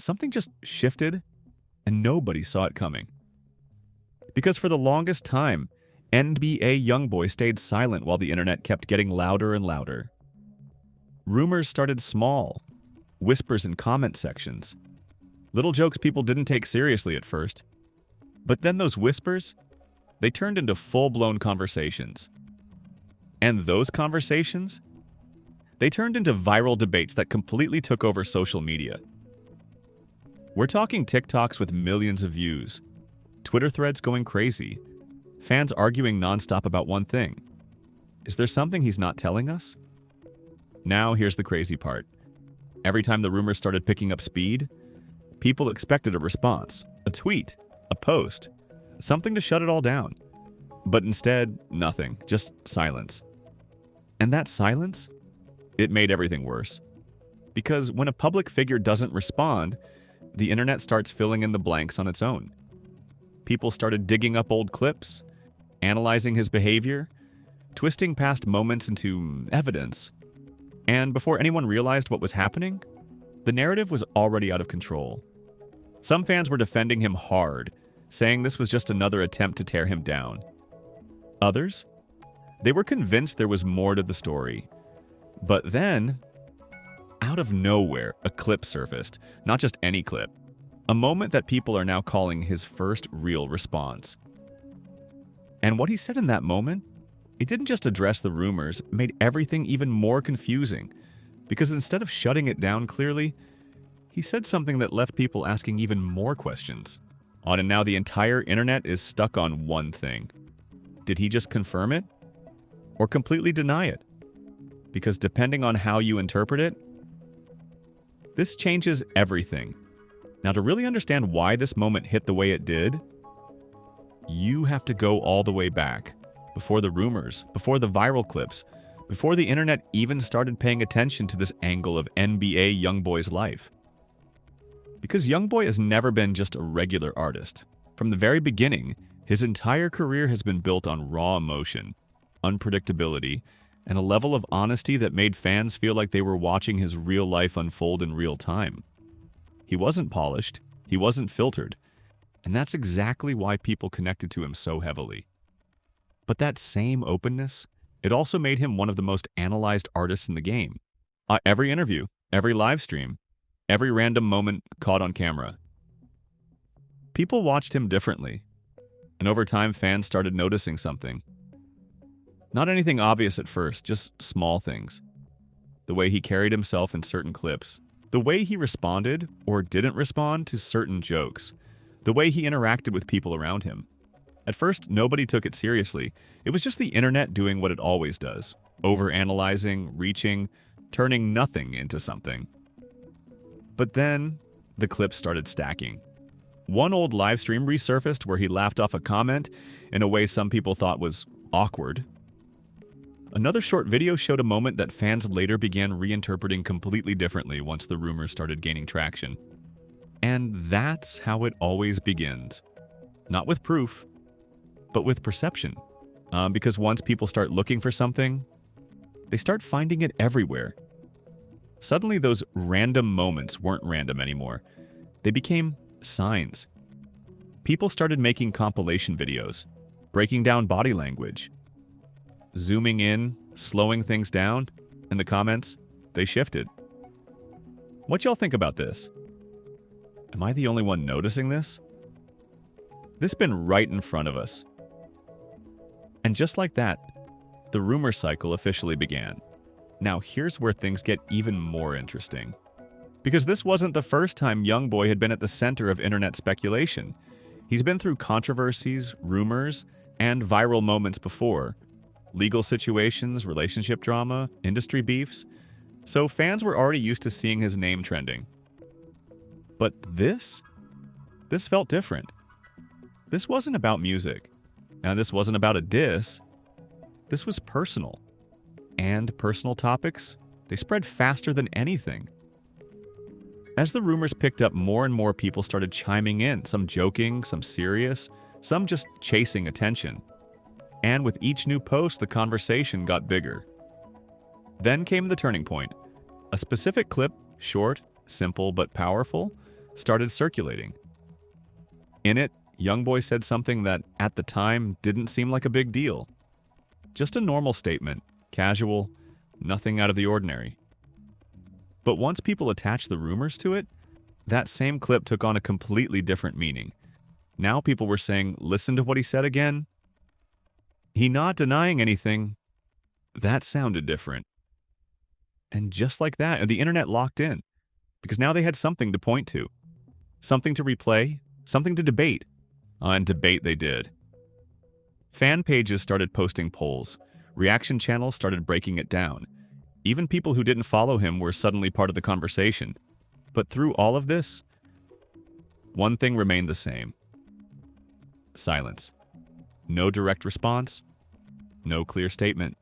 something just shifted and nobody saw it coming. Because for the longest time, NBA YoungBoy stayed silent while the internet kept getting louder and louder. Rumors started small, whispers in comment sections, little jokes people didn't take seriously at first. But then those whispers, they turned into full-blown conversations. And those conversations, they turned into viral debates that completely took over social media. We're talking TikToks with millions of views, Twitter threads going crazy, fans arguing nonstop about one thing. Is there something he's not telling us? Now here's the crazy part. Every time the rumors started picking up speed, people expected a response, a tweet, a post, something to shut it all down. But instead, nothing, just silence. And that silence, it made everything worse. Because when a public figure doesn't respond, the internet starts filling in the blanks on its own. People started digging up old clips, analyzing his behavior, twisting past moments into evidence. And before anyone realized what was happening, the narrative was already out of control. Some fans were defending him hard, saying this was just another attempt to tear him down. Others? They were convinced there was more to the story. But then, out of nowhere, a clip surfaced. Not just any clip. A moment that people are now calling his first real response. And what he said in that moment, it didn't just address the rumors, it made everything even more confusing. Because instead of shutting it down clearly, he said something that left people asking even more questions. And now the entire internet is stuck on one thing. Did he just confirm it? Or completely deny it? Because depending on how you interpret it, this changes everything. Now, to really understand why this moment hit the way it did, you have to go all the way back, before the rumors, before the viral clips, before the internet even started paying attention to this angle of NBA YoungBoy's life. Because YoungBoy has never been just a regular artist. From the very beginning, his entire career has been built on raw emotion, unpredictability, and a level of honesty that made fans feel like they were watching his real life unfold in real time. He wasn't polished, he wasn't filtered, and that's exactly why people connected to him so heavily. But that same openness, it also made him one of the most analyzed artists in the game. Every interview, every live stream, every random moment caught on camera. People watched him differently, and over time fans started noticing something. Not anything obvious at first, just small things. The way he carried himself in certain clips. The way he responded or didn't respond to certain jokes. The way he interacted with people around him. At first, nobody took it seriously. It was just the internet doing what it always does. Overanalyzing, reaching, turning nothing into something. But then, the clips started stacking. One old livestream resurfaced where he laughed off a comment in a way some people thought was awkward. Another short video showed a moment that fans later began reinterpreting completely differently once the rumors started gaining traction. And that's how it always begins. Not with proof, but with perception. Because once people start looking for something, they start finding it everywhere. Suddenly those random moments weren't random anymore. They became signs. People started making compilation videos, breaking down body language, zooming in, slowing things down, and the comments, they shifted. What y'all think about this? Am I the only one noticing this? This been right in front of us. And just like that, the rumor cycle officially began. Now here's where things get even more interesting. Because this wasn't the first time YoungBoy had been at the center of internet speculation. He's been through controversies, rumors, and viral moments before. Legal situations, relationship drama, industry beefs. So fans were already used to seeing his name trending. But this felt different. This wasn't about music. And this wasn't about a diss. This was personal. And personal topics, they spread faster than anything. As the rumors picked up, more and more people started chiming in, some joking, some serious, some just chasing attention. And with each new post, the conversation got bigger. Then came the turning point. A specific clip, short, simple, but powerful, started circulating. In it, YoungBoy said something that, at the time, didn't seem like a big deal. Just a normal statement, casual, nothing out of the ordinary. But once people attached the rumors to it, that same clip took on a completely different meaning. Now people were saying, listen to what he said again. He not denying anything. That sounded different. And just like that, the internet locked in. Because now they had something to point to. Something to replay, something to debate. And debate they did. Fan pages started posting polls. Reaction channels started breaking it down. Even people who didn't follow him were suddenly part of the conversation. But through all of this, one thing remained the same. Silence. No direct response. No clear statement.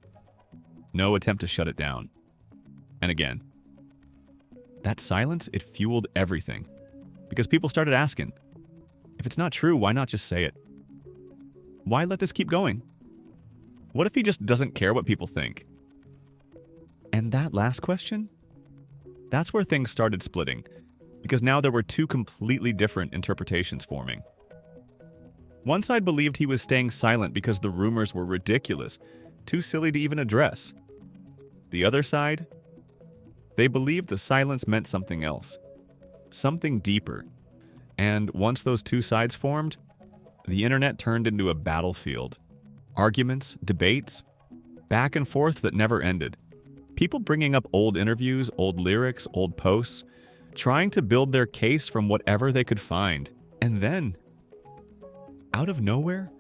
No attempt to shut it down. And again, that silence, it fueled everything. Because people started asking, if it's not true, why not just say it? Why let this keep going? What if he just doesn't care what people think? And that last question? That's where things started splitting, because now there were two completely different interpretations forming. One side believed he was staying silent because the rumors were ridiculous, too silly to even address. The other side? They believed the silence meant something else, something deeper. And once those two sides formed, the internet turned into a battlefield. Arguments, debates, back and forth that never ended. People bringing up old interviews, old lyrics, old posts, trying to build their case from whatever they could find. And then, out of nowhere,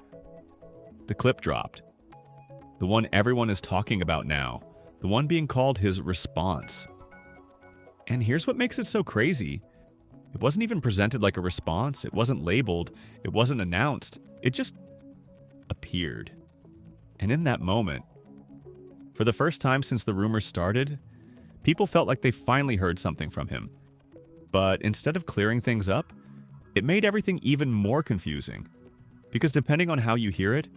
the clip dropped. The one everyone is talking about now. The one being called his response. And here's what makes it so crazy. It wasn't even presented like a response. It wasn't labeled. It wasn't announced. It just appeared. And in that moment, for the first time since the rumors started, people felt like they finally heard something from him. But instead of clearing things up, it made everything even more confusing. Because depending on how you hear it,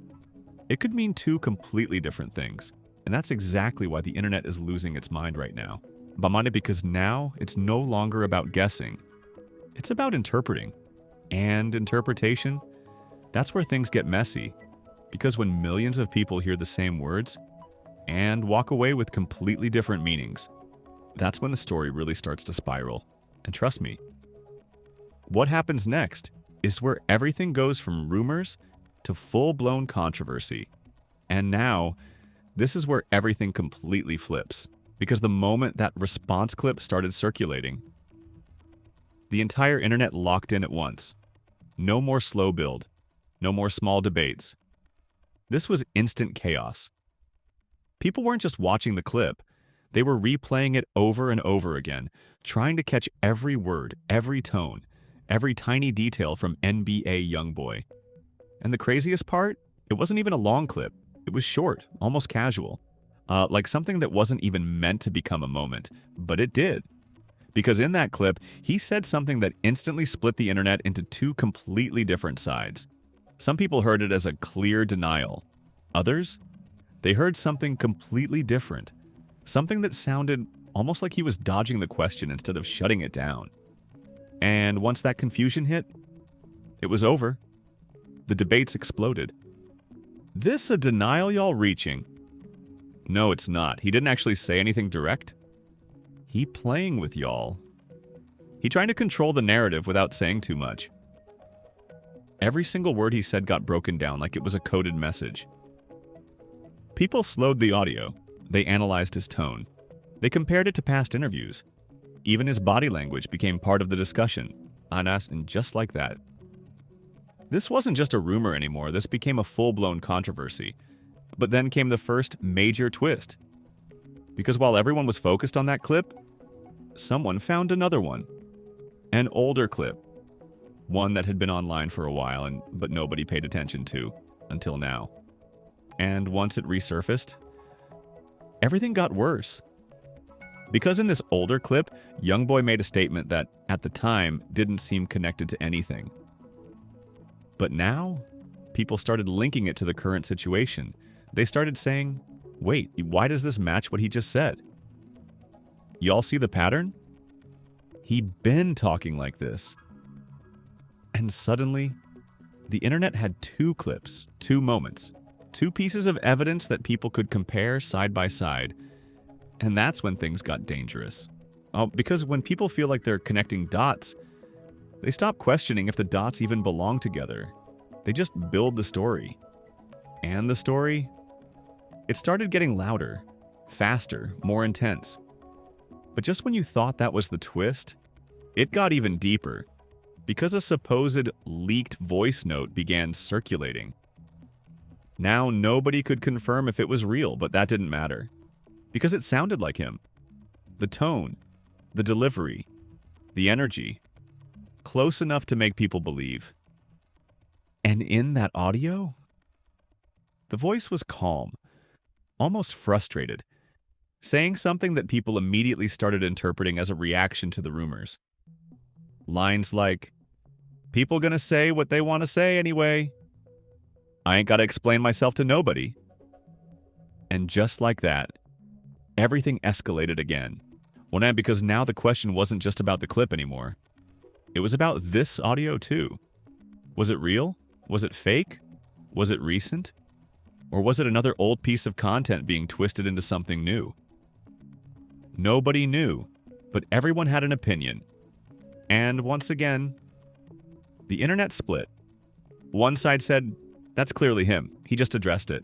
it could mean two completely different things. And that's exactly why the internet is losing its mind right now. Because now it's no longer about guessing. It's about interpreting. And interpretation, that's where things get messy. Because when millions of people hear the same words and walk away with completely different meanings, that's when the story really starts to spiral. And trust me, what happens next is where everything goes from rumors to full-blown controversy. And now, this is where everything completely flips. Because the moment that response clip started circulating, the entire internet locked in at once. No more slow build. No more small debates. This was instant chaos. People weren't just watching the clip. They were replaying it over and over again, trying to catch every word, every tone, every tiny detail from NBA YoungBoy. And the craziest part? It wasn't even a long clip. It was short, almost casual. Like something that wasn't even meant to become a moment. But it did. Because in that clip, he said something that instantly split the internet into two completely different sides. Some people heard it as a clear denial. Others? They heard something completely different. Something that sounded almost like he was dodging the question instead of shutting it down. And once that confusion hit, it was over. The debates exploded. This a denial y'all reaching? No, it's not. He didn't actually say anything direct. He playing with y'all. He trying to control the narrative without saying too much. Every single word he said got broken down like it was a coded message. People slowed the audio. They analyzed his tone. They compared it to past interviews. Even his body language became part of the discussion. And just like that. This wasn't just a rumor anymore. This became a full-blown controversy. But then came the first major twist. Because while everyone was focused on that clip, someone found another one. An older clip. One that had been online for a while, but nobody paid attention to until now. And once it resurfaced, everything got worse. Because in this older clip, YoungBoy made a statement that, at the time, didn't seem connected to anything. But now, people started linking it to the current situation. They started saying, wait, why does this match what he just said? Y'all see the pattern? He been talking like this. And suddenly, the internet had two clips, two moments, two pieces of evidence that people could compare side by side. And that's when things got dangerous. Because when people feel like they're connecting dots, they stop questioning if the dots even belong together. They just build the story. And the story? It started getting louder, faster, more intense. But just when you thought that was the twist, it got even deeper, because a supposed leaked voice note began circulating. Now nobody could confirm if it was real, but that didn't matter, because it sounded like him. The tone, the delivery, the energy, close enough to make people believe. And in that audio, the voice was calm, almost frustrated, saying something that people immediately started interpreting as a reaction to the rumors. Lines like, "People gonna say what they want to say anyway. I ain't gotta explain myself to nobody." And just like that, everything escalated again. Because now the question wasn't just about the clip anymore. It was about this audio too. Was it real? Was it fake? Was it recent? Or was it another old piece of content being twisted into something new? Nobody knew, but everyone had an opinion. And once again, the internet split. One side said, "That's clearly him. He just addressed it."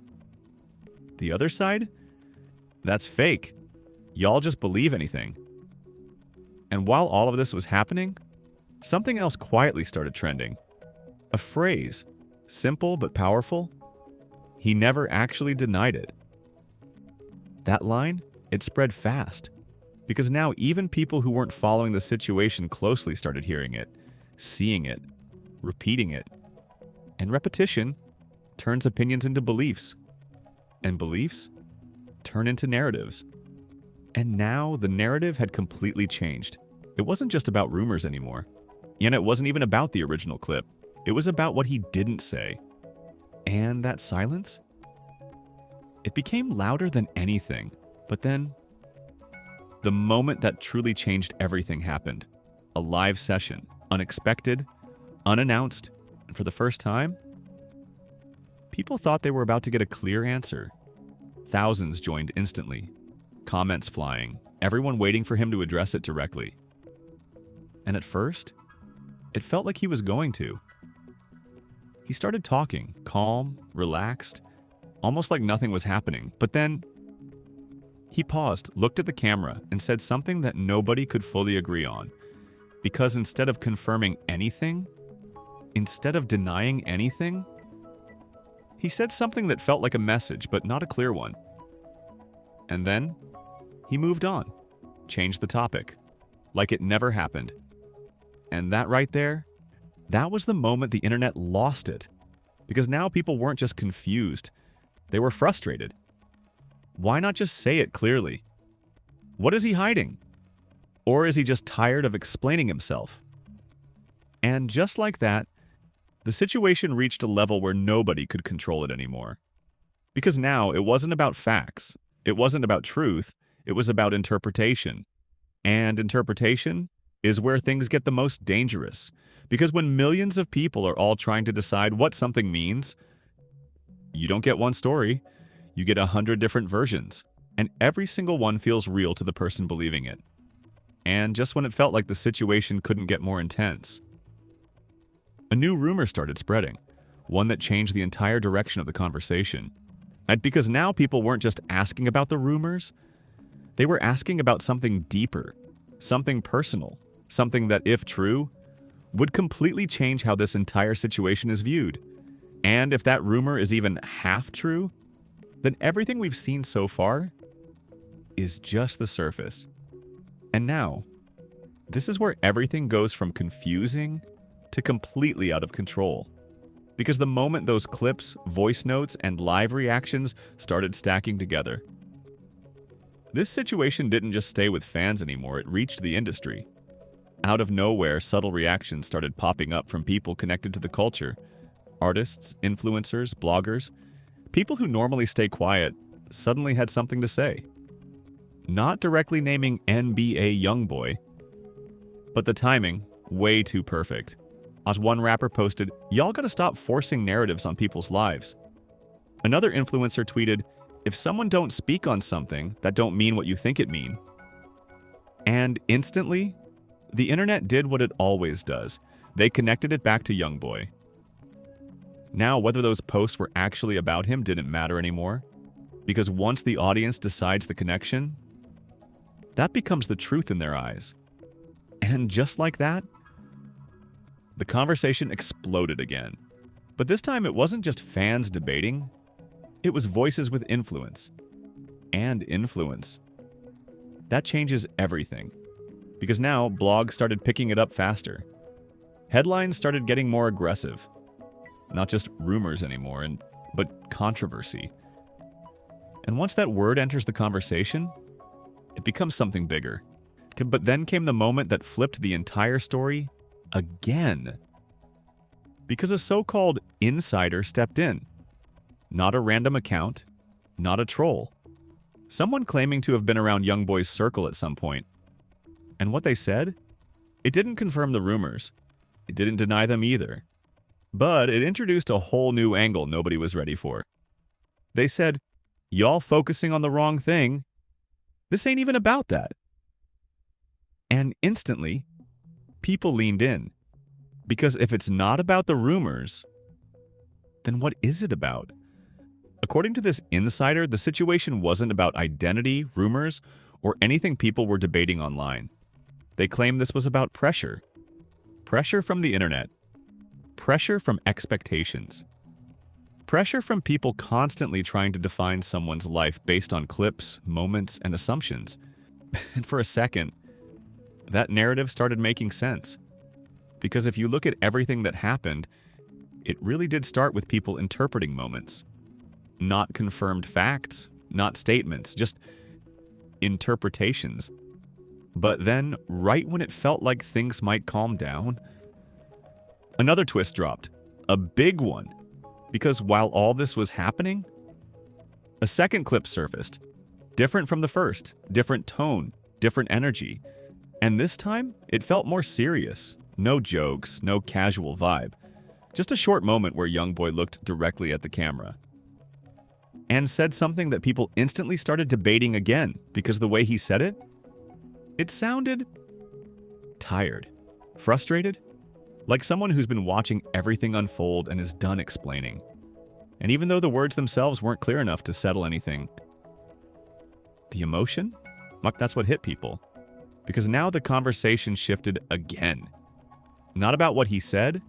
The other side? "That's fake. Y'all just believe anything." And while all of this was happening, something else quietly started trending. A phrase, simple but powerful. He never actually denied it. That line, it spread fast, because now even people who weren't following the situation closely started hearing it, seeing it, repeating it. And repetition turns opinions into beliefs. And beliefs turn into narratives. And now the narrative had completely changed. It wasn't just about rumors anymore. And it wasn't even about the original clip. It was about what he didn't say. And that silence? It became louder than anything. But then, the moment that truly changed everything happened. A live session, unexpected, unannounced, and for the first time, people thought they were about to get a clear answer. Thousands joined instantly, comments flying, everyone waiting for him to address it directly. And at first, it felt like he was going to. He started talking, calm, relaxed, almost like nothing was happening. But then, he paused, looked at the camera, and said something that nobody could fully agree on. Because instead of confirming anything, instead of denying anything, he said something that felt like a message, but not a clear one. And then, he moved on, changed the topic, like it never happened. And that right there, that was the moment the internet lost it. Because now people weren't just confused, they were frustrated. Why not just say it clearly? What is he hiding? Or is he just tired of explaining himself? And just like that, the situation reached a level where nobody could control it anymore. Because now it wasn't about facts, it wasn't about truth, it was about interpretation. And interpretation is where things get the most dangerous. Because when millions of people are all trying to decide what something means, you don't get one story, you get 100 different versions. And every single one feels real to the person believing it. And just when it felt like the situation couldn't get more intense, a new rumor started spreading, one that changed the entire direction of the conversation. And because now people weren't just asking about the rumors, they were asking about something deeper, something personal, something that, if true, would completely change how this entire situation is viewed. And if that rumor is even half true, then everything we've seen so far is just the surface. And now, this is where everything goes from confusing to completely out of control. Because the moment those clips, voice notes, and live reactions started stacking together, this situation didn't just stay with fans anymore, it reached the industry. Out of nowhere, subtle reactions started popping up from people connected to the culture. Artists, influencers, bloggers, people who normally stay quiet suddenly had something to say. Not directly naming NBA YoungBoy, but the timing way too perfect. As one rapper posted, "Y'all gotta stop forcing narratives on people's lives." Another influencer tweeted, "If someone don't speak on something, that don't mean what you think it mean." And instantly, the internet did what it always does. They connected it back to YoungBoy. Now, whether those posts were actually about him didn't matter anymore, because once the audience decides the connection, that becomes the truth in their eyes. And just like that, the conversation exploded again. But this time it wasn't just fans debating, it was voices with influence. And influence. That changes everything. Because now, blogs started picking it up faster. Headlines started getting more aggressive. Not just rumors anymore, but controversy. And once that word enters the conversation, it becomes something bigger. But then came the moment that flipped the entire story again. Because a so-called insider stepped in. Not a random account, not a troll. Someone claiming to have been around YoungBoy's circle at some point. And what they said? It didn't confirm the rumors. It didn't deny them either. But it introduced a whole new angle nobody was ready for. They said, "Y'all focusing on the wrong thing. This ain't even about that." And instantly, people leaned in. Because if it's not about the rumors, then what is it about? According to this insider, the situation wasn't about identity, rumors, or anything people were debating online. They claimed this was about pressure. Pressure from the internet. Pressure from expectations. Pressure from people constantly trying to define someone's life based on clips, moments, and assumptions. And for a second, that narrative started making sense. Because if you look at everything that happened, it really did start with people interpreting moments. Not confirmed facts, not statements, just interpretations. But then, right when it felt like things might calm down, another twist dropped. A big one. Because while all this was happening, a second clip surfaced. Different from the first. Different tone. Different energy. And this time, it felt more serious. No jokes, no casual vibe. Just a short moment where YoungBoy looked directly at the camera. And said something that people instantly started debating again, because the way he said it, it sounded tired, frustrated, like someone who's been watching everything unfold and is done explaining. And even though the words themselves weren't clear enough to settle anything, the emotion? That's what hit people. Because now the conversation shifted again. Not about what he said,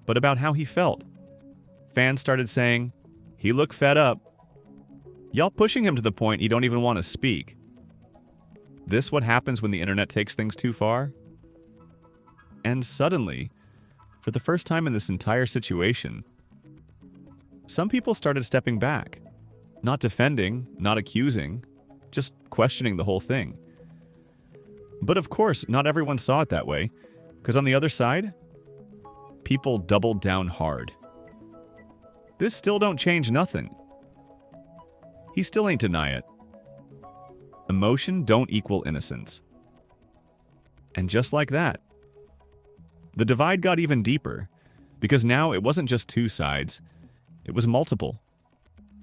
but about how he felt. Fans started saying, "He looked fed up." Y'all pushing him to the point he don't even want to speak. This what happens when the internet takes things too far? And suddenly, for the first time in this entire situation, some people started stepping back. Not defending, not accusing, just questioning the whole thing. But of course, not everyone saw it that way, because on the other side, people doubled down hard. This still don't change nothing. He still ain't deny it. Emotion don't equal innocence. And just like that, the divide got even deeper, because now it wasn't just two sides, it was multiple.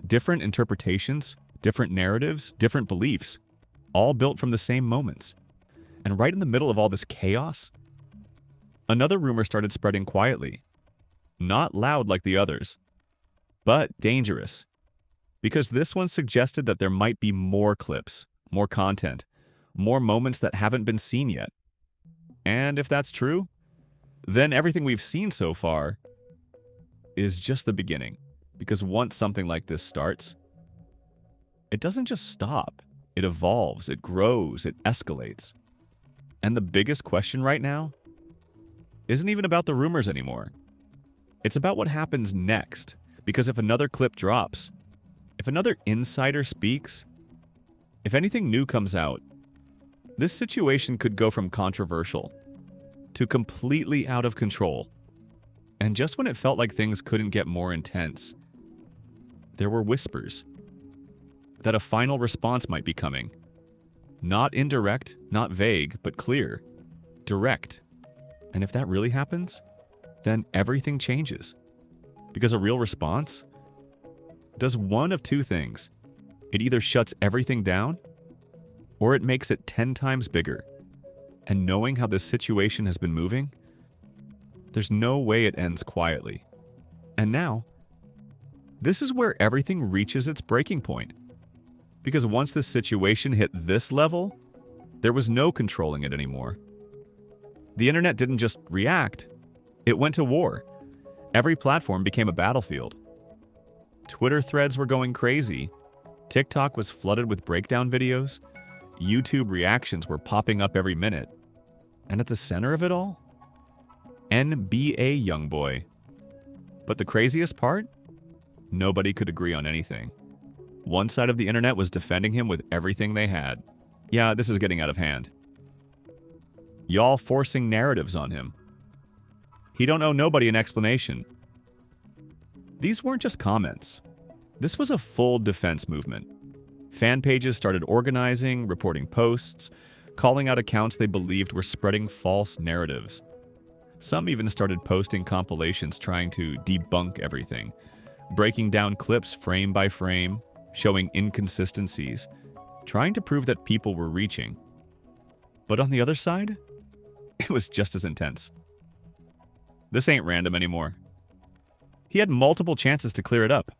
Different interpretations, different narratives, different beliefs, all built from the same moments. And right in the middle of all this chaos, another rumor started spreading quietly. Not loud like the others, but dangerous. Because this one suggested that there might be more clips, more content, more moments that haven't been seen yet. And if that's true, then everything we've seen so far is just the beginning. Because once something like this starts, it doesn't just stop. It evolves, it grows, it escalates. And the biggest question right now isn't even about the rumors anymore. It's about what happens next. Because if another clip drops, if another insider speaks, if anything new comes out, this situation could go from controversial to completely out of control. And just when it felt like things couldn't get more intense, there were whispers that a final response might be coming. Not indirect, not vague, but clear, direct. And if that really happens, then everything changes. Because a real response does one of two things. It either shuts everything down, or it makes it 10 times bigger. And knowing how this situation has been moving, there's no way it ends quietly. And now, this is where everything reaches its breaking point. Because once this situation hit this level, there was no controlling it anymore. The internet didn't just react, it went to war. Every platform became a battlefield. Twitter threads were going crazy. TikTok was flooded with breakdown videos. YouTube reactions were popping up every minute. And at the center of it all? NBA YoungBoy. But the craziest part? Nobody could agree on anything. One side of the internet was defending him with everything they had. Yeah, this is getting out of hand. Y'all forcing narratives on him. He don't owe nobody an explanation. These weren't just comments. This was a full defense movement. Fan pages started organizing, reporting posts, calling out accounts they believed were spreading false narratives. Some even started posting compilations trying to debunk everything, breaking down clips frame by frame, showing inconsistencies, trying to prove that people were reaching. But on the other side, it was just as intense. This ain't random anymore. He had multiple chances to clear it up.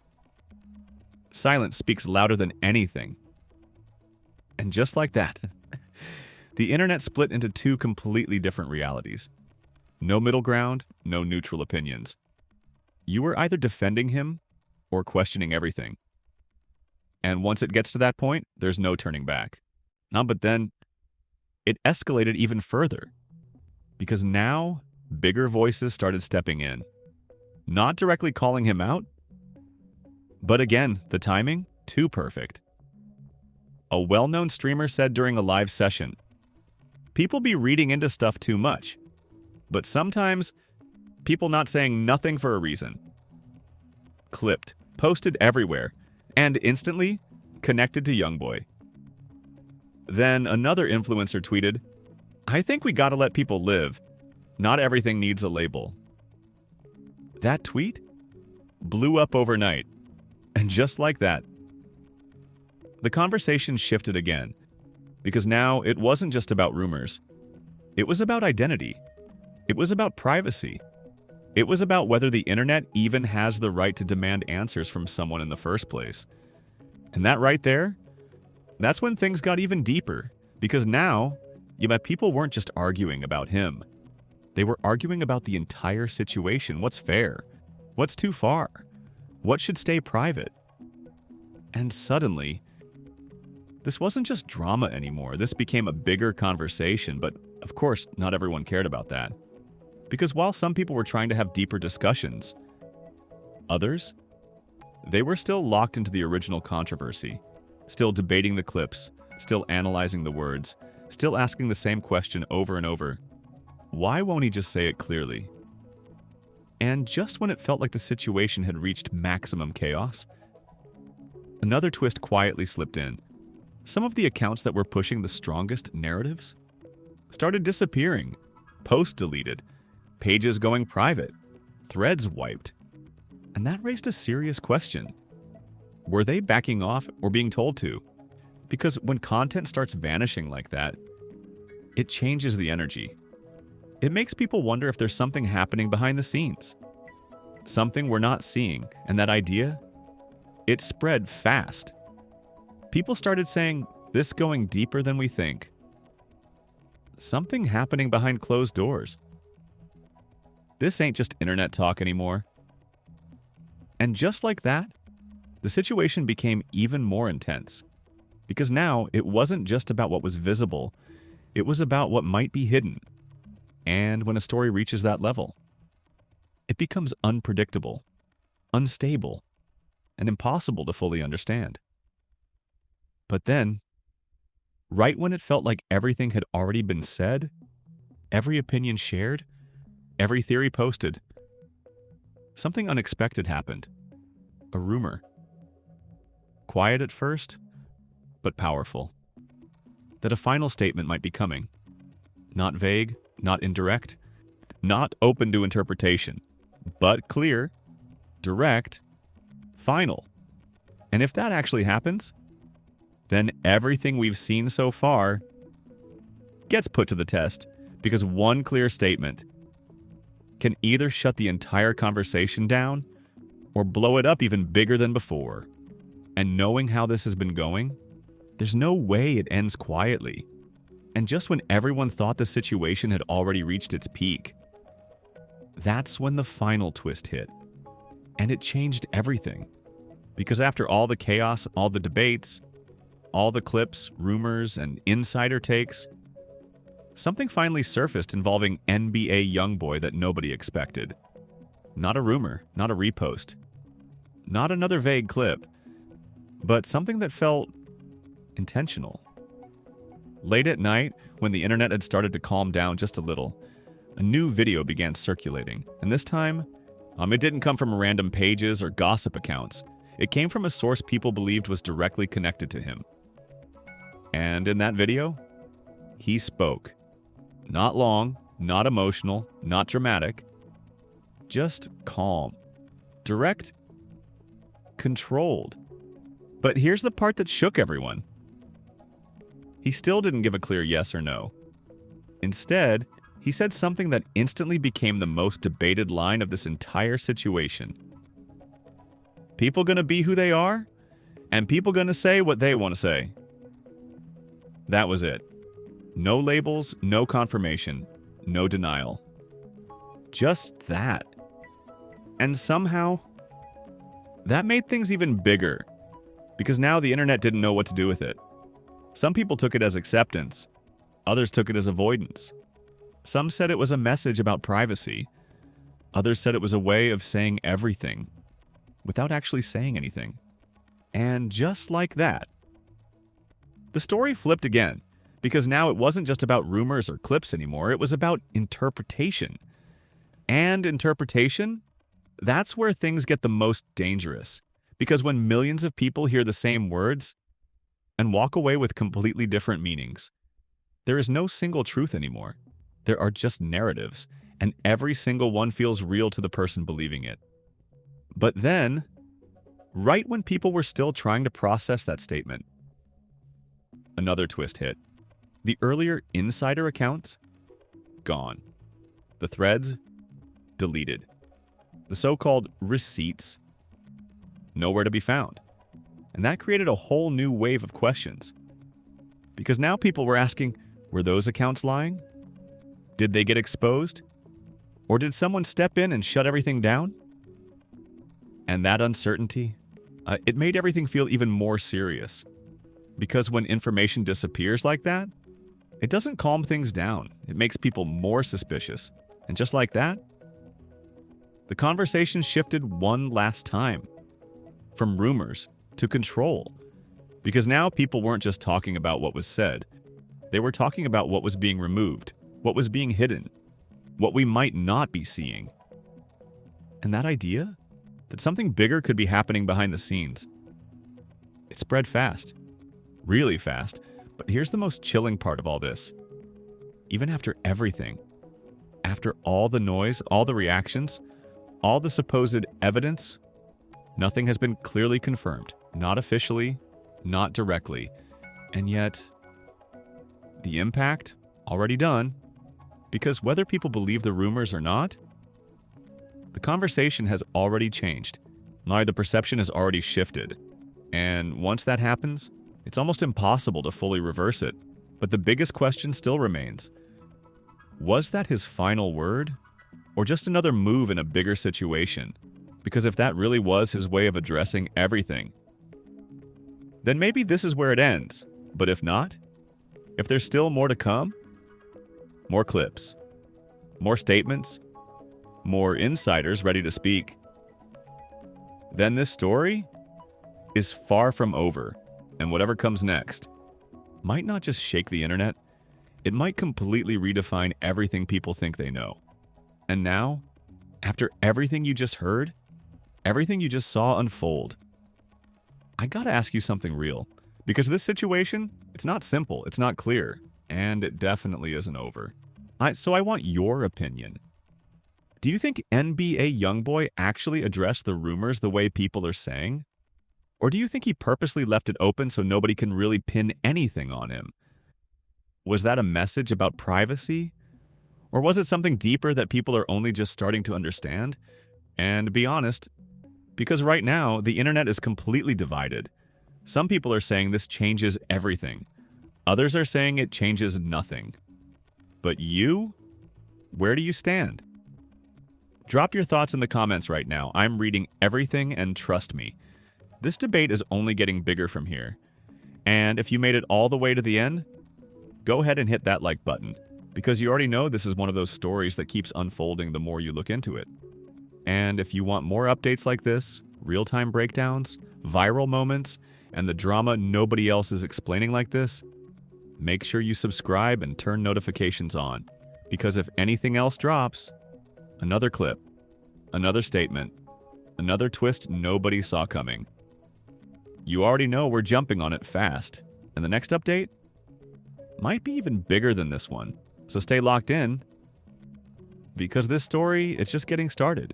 Silence speaks louder than anything. And just like that, the internet split into two completely different realities. No middle ground, no neutral opinions. You were either defending him or questioning everything. And once it gets to that point, there's no turning back. But then, it escalated even further. Because now, bigger voices started stepping in. Not directly calling him out, but again, the timing, too perfect. A well-known streamer said during a live session, "People be reading into stuff too much, but sometimes people not saying nothing for a reason." Clipped, posted everywhere, and instantly connected to YoungBoy. Then another influencer tweeted, "I think we gotta let people live. Not everything needs a label." That tweet blew up overnight. And just like that, the conversation shifted again. Because now it wasn't just about rumors. It was about identity. It was about privacy. It was about whether the internet even has the right to demand answers from someone in the first place. And that right there, that's when things got even deeper. Because now, people weren't just arguing about him. They were arguing about the entire situation. What's fair? What's too far? What should stay private? And suddenly, this wasn't just drama anymore. This became a bigger conversation, but of course, not everyone cared about that. Because while some people were trying to have deeper discussions, others, they were still locked into the original controversy, still debating the clips, still analyzing the words, still asking the same question over and over. Why won't he just say it clearly? And just when it felt like the situation had reached maximum chaos, another twist quietly slipped in. Some of the accounts that were pushing the strongest narratives started disappearing, posts deleted, pages going private, threads wiped. And that raised a serious question. Were they backing off or being told to? Because when content starts vanishing like that, it changes the energy. It makes people wonder if there's something happening behind the scenes. Something we're not seeing, and that idea, it spread fast. People started saying, "This going deeper than we think." Something happening behind closed doors. This ain't just internet talk anymore. And just like that, the situation became even more intense. Because now it wasn't just about what was visible, it was about what might be hidden. And when a story reaches that level, it becomes unpredictable, unstable, and impossible to fully understand. But then, right when it felt like everything had already been said, every opinion shared, every theory posted, something unexpected happened. A rumor. Quiet at first, but powerful. That a final statement might be coming. Not vague, not indirect, Not open to interpretation, but clear, direct, final. And if that actually happens, then everything we've seen so far gets put to the test, because one clear statement can either shut the entire conversation down or blow it up even bigger than before. And knowing how this has been going, there's no way it ends quietly. And just when everyone thought the situation had already reached its peak, that's when the final twist hit. And it changed everything. Because after all the chaos, all the debates, all the clips, rumors, and insider takes, something finally surfaced involving NBA YoungBoy that nobody expected. Not a rumor, not a repost, not another vague clip, but something that felt intentional. Late at night, when the internet had started to calm down just a little, a new video began circulating, and this time, it didn't come from random pages or gossip accounts. It came from a source people believed was directly connected to him. And in that video, he spoke. Not long, not emotional, not dramatic, just calm, direct, controlled. But here's the part that shook everyone. He still didn't give a clear yes or no. Instead, he said something that instantly became the most debated line of this entire situation. People gonna be who they are, and people gonna say what they want to say. That was it. No labels, no confirmation, no denial. Just that. And somehow, that made things even bigger, because now the internet didn't know what to do with it. Some people took it as acceptance. Others took it as avoidance. Some said it was a message about privacy. Others said it was a way of saying everything without actually saying anything. And just like that, the story flipped again, because now it wasn't just about rumors or clips anymore. It was about interpretation. And interpretation, that's where things get the most dangerous. Because when millions of people hear the same words and walk away with completely different meanings, there is no single truth anymore. There are just narratives, and every single one feels real to the person believing it. But then, right when people were still trying to process that statement, another twist hit. The earlier insider accounts, gone. The threads, deleted. The so-called receipts, nowhere to be found. And that created a whole new wave of questions. Because now people were asking, were those accounts lying? Did they get exposed? Or did someone step in and shut everything down? And that uncertainty, it made everything feel even more serious. Because when information disappears like that, it doesn't calm things down. It makes people more suspicious. And just like that, the conversation shifted one last time. From rumors to control. Because now people weren't just talking about what was said. They were talking about what was being removed, what was being hidden, what we might not be seeing. And that idea that something bigger could be happening behind the scenes, it spread fast. Really fast. But here's the most chilling part of all this. Even after everything, after all the noise, all the reactions, all the supposed evidence, nothing has been clearly confirmed. Not officially, not directly. And yet, the impact, already done. Because whether people believe the rumors or not, the conversation has already changed. The perception has already shifted. And once that happens, it's almost impossible to fully reverse it. But the biggest question still remains. Was that his final word? Or just another move in a bigger situation? Because if that really was his way of addressing everything, then maybe this is where it ends. But if not, if there's still more to come, more clips, more statements, more insiders ready to speak, then this story is far from over. And whatever comes next might not just shake the internet, it might completely redefine everything people think they know. And now, after everything you just heard, everything you just saw unfold, I gotta ask you something real. Because this situation, it's not simple, it's not clear, and it definitely isn't over. So I want your opinion. Do you think NBA YoungBoy actually addressed the rumors the way people are saying? Or do you think he purposely left it open so nobody can really pin anything on him? Was that a message about privacy? Or was it something deeper that people are only just starting to understand? And be honest, because right now, the internet is completely divided. Some people are saying this changes everything. Others are saying it changes nothing. But you? Where do you stand? Drop your thoughts in the comments right now. I'm reading everything, and trust me, this debate is only getting bigger from here. And if you made it all the way to the end, go ahead and hit that like button, because you already know this is one of those stories that keeps unfolding the more you look into it. And if you want more updates like this, real-time breakdowns, viral moments, and the drama nobody else is explaining like this, make sure you subscribe and turn notifications on, because if anything else drops, another clip, another statement, another twist nobody saw coming, you already know we're jumping on it fast, and the next update might be even bigger than this one. So stay locked in, because this story, it's just getting started.